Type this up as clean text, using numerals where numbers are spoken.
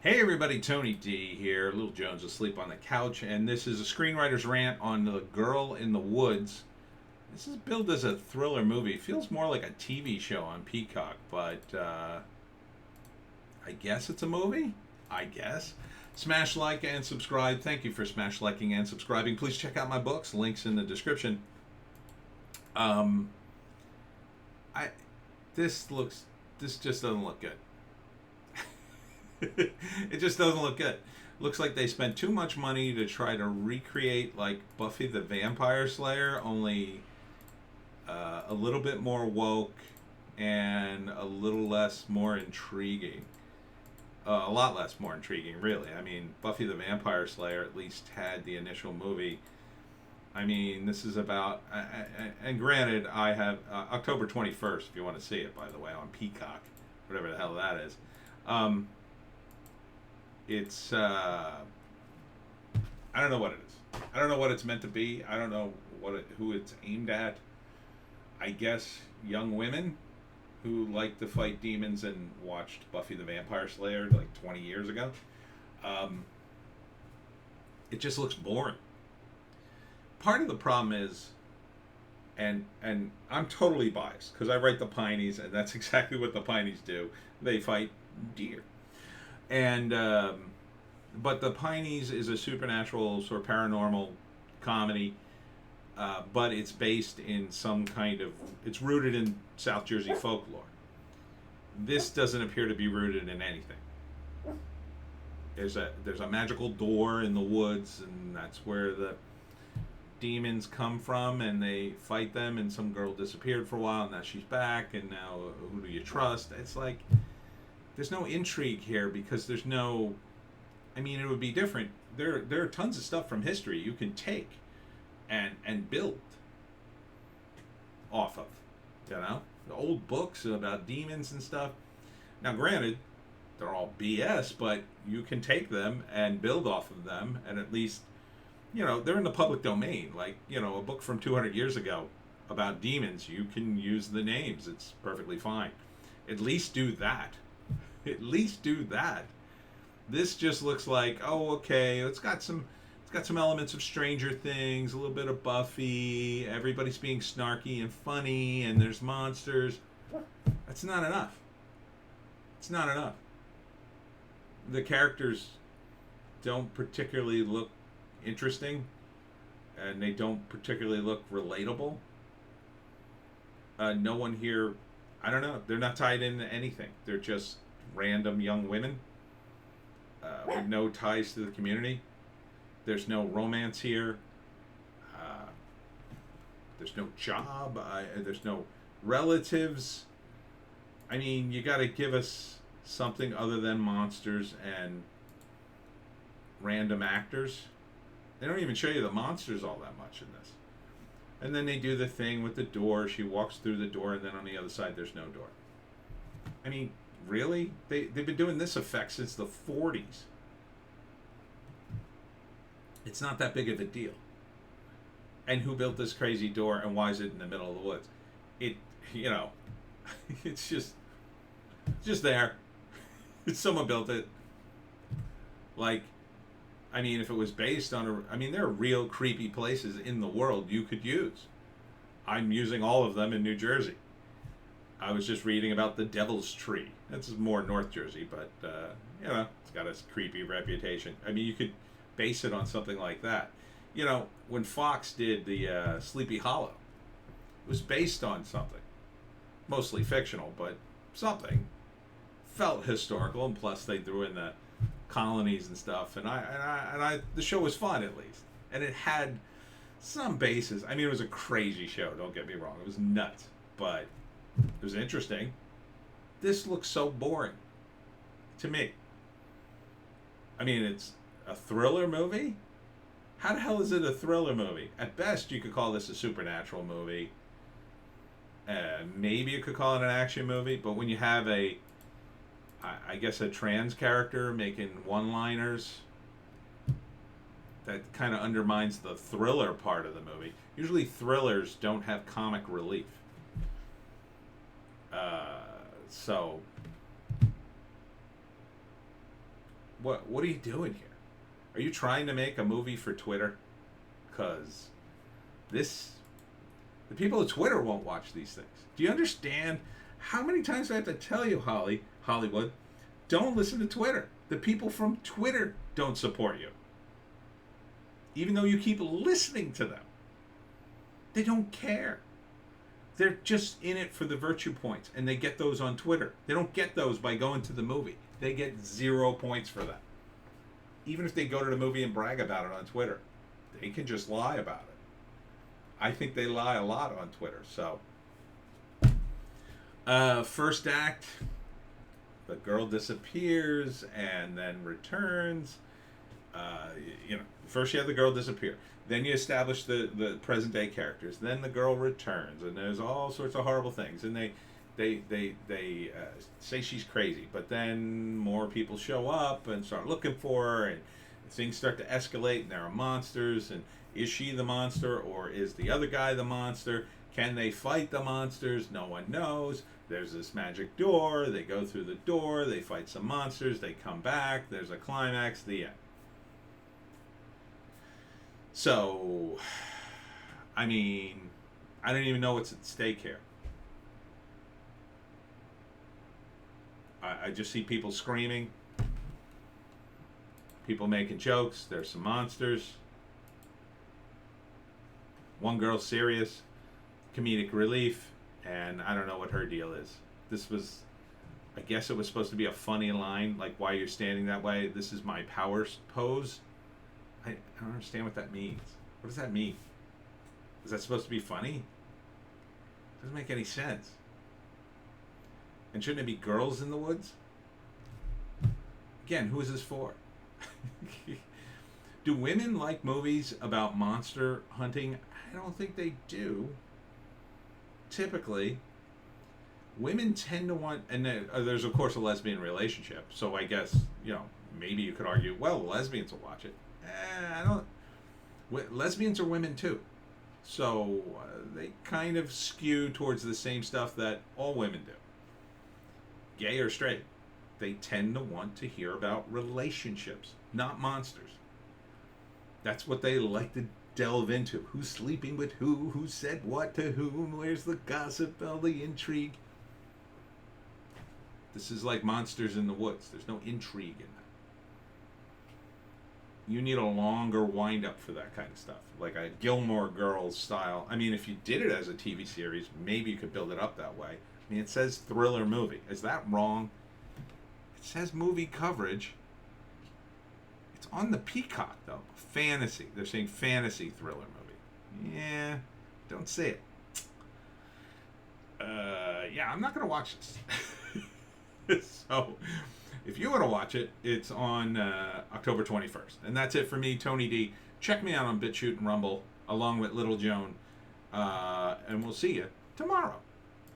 Hey everybody, Tony D here. Little Jones asleep on the couch, and this is a screenwriter's rant on The Girl in the Woods. This is billed as a thriller movie. It feels more like a TV show on Peacock, but I guess it's a movie? I guess. Smash like and subscribe. Thank you for smash liking and subscribing. Please check out my books. Links in the description. Um, I this just doesn't look good. It just doesn't look good. Looks like they spent too much money to try to recreate like Buffy the Vampire Slayer, only a little bit more woke and a little less more intriguing. A lot less more intriguing, really. I mean, Buffy the Vampire Slayer at least had the initial movie. I mean, this is about, and granted, I have October 21st, if you want to see it, by the way, on Peacock, whatever the hell that is. Um, it's I don't know what it is. I don't know what it's meant to be. I don't know who it's aimed at. I guess young women who like to fight demons and watched Buffy the Vampire Slayer like 20 years ago. Um, it just looks boring. Part of the problem is, and I'm totally biased because I write the Pineys, and that's exactly what the Pineys do. They fight deer. And but the Pineys is a supernatural sort of paranormal comedy, but it's based in some kind of, it's rooted in South Jersey folklore. This doesn't appear to be rooted in anything. There's a magical door in the woods, and that's where the demons come from, and they fight them, and some girl disappeared for a while, and now she's back, and now who do you trust? It's like there's no intrigue here because there's no, I mean, it would be different. There are tons of stuff from history you can take and build off of, you know, the old books about demons and stuff. Now granted, they're all BS, but you can take them and build off of them, and at least, you know, they're in the public domain. Like, you know, a book from 200 years ago about demons, you can use the names. It's perfectly fine. At least do that. At least do that. This just looks like, oh, okay, it's got some elements of Stranger Things, a little bit of Buffy, everybody's being snarky and funny, and there's monsters. That's not enough. It's not enough. The characters don't particularly look interesting, and they don't particularly look relatable. No one here, I don't know, they're not tied into anything. They're just random young women with no ties to the community. There's no romance here. There's no job. There's no relatives. I mean, you got to give us something other than monsters and random actors. They don't even show you the monsters all that much in this. And then they do the thing with the door. She walks through the door, and then on the other side, there's no door. I mean, really? They've been doing this effect since the 40s. It's not that big of a deal. And who built this crazy door, and why is it in the middle of the woods? It, you know, it's just there. Someone built it. Like, I mean, if it was based on I mean, there are real creepy places in the world you could use. I'm using all of them in New Jersey. I was just reading about the Devil's Tree. That's more North Jersey, but, you know, it's got a creepy reputation. I mean, you could base it on something like that. You know, when Fox did the Sleepy Hollow, it was based on something. Mostly fictional, but something. Felt historical, and plus they threw in the colonies and stuff, and I the show was fun, at least, and it had some basis. I mean, it was a crazy show, don't get me wrong, it was nuts, but it was interesting. This looks so boring to me. I mean, it's a thriller movie. How the hell is it a thriller movie? At best, you could call this a supernatural movie. Maybe you could call it an action movie, but when you have I guess a trans character making one-liners, that kind of undermines the thriller part of the movie. Usually thrillers don't have comic relief. So What are you doing here? Are you trying to make a movie for Twitter? Because the people at Twitter won't watch these things. Do you understand how many times do I have to tell you, Hollywood, don't listen to Twitter. The people from Twitter don't support you. Even though you keep listening to them. They don't care. They're just in it for the virtue points, and they get those on Twitter. They don't get those by going to the movie. They get 0 points for that. Even if they go to the movie and brag about it on Twitter, they can just lie about it. I think they lie a lot on Twitter. So, first act, the girl disappears and then returns. First you have the girl disappear. Then you establish the present day characters. Then the girl returns, and there's all sorts of horrible things. And they say she's crazy, but then more people show up and start looking for her, and things start to escalate, and there are monsters. And is she the monster, or is the other guy the monster? Can they fight the monsters? No one knows. There's this magic door. They go through the door. They fight some monsters. They come back. There's a climax. The end. So, I mean, I don't even know what's at stake here. I just see people screaming, people making jokes. There's some monsters. One girl's serious, comedic relief, and I don't know what her deal is. This was, I guess it was supposed to be a funny line, like, why you're standing that way. This is my power pose. I don't understand what that means. What does that mean? Is that supposed to be funny? Doesn't make any sense. And shouldn't it be girls in the woods? Again, who is this for? Do women like movies about monster hunting? I don't think they do. Typically, women tend to want, and there's of course a lesbian relationship, so I guess, maybe you could argue, well, lesbians will watch it. Lesbians are women too, so they kind of skew towards the same stuff that all women do. Gay or straight, they tend to want to hear about relationships, not monsters. That's what they like to delve into. Who's sleeping with who said what to whom, where's the gossip, all the intrigue. This is like Monsters in the Woods. There's no intrigue in that. You need a longer wind-up for that kind of stuff, like a Gilmore Girls style. I mean, if you did it as a TV series, maybe you could build it up that way. I mean, it says thriller movie. Is that wrong? It says movie coverage. It's on the Peacock, though. Fantasy. They're saying fantasy thriller movie. Yeah, don't say it. I'm not going to watch this. So, if you want to watch it, it's on October 21st. And that's it for me, Tony D. Check me out on Bitchute and Rumble, along with Little Joan. And we'll see you tomorrow.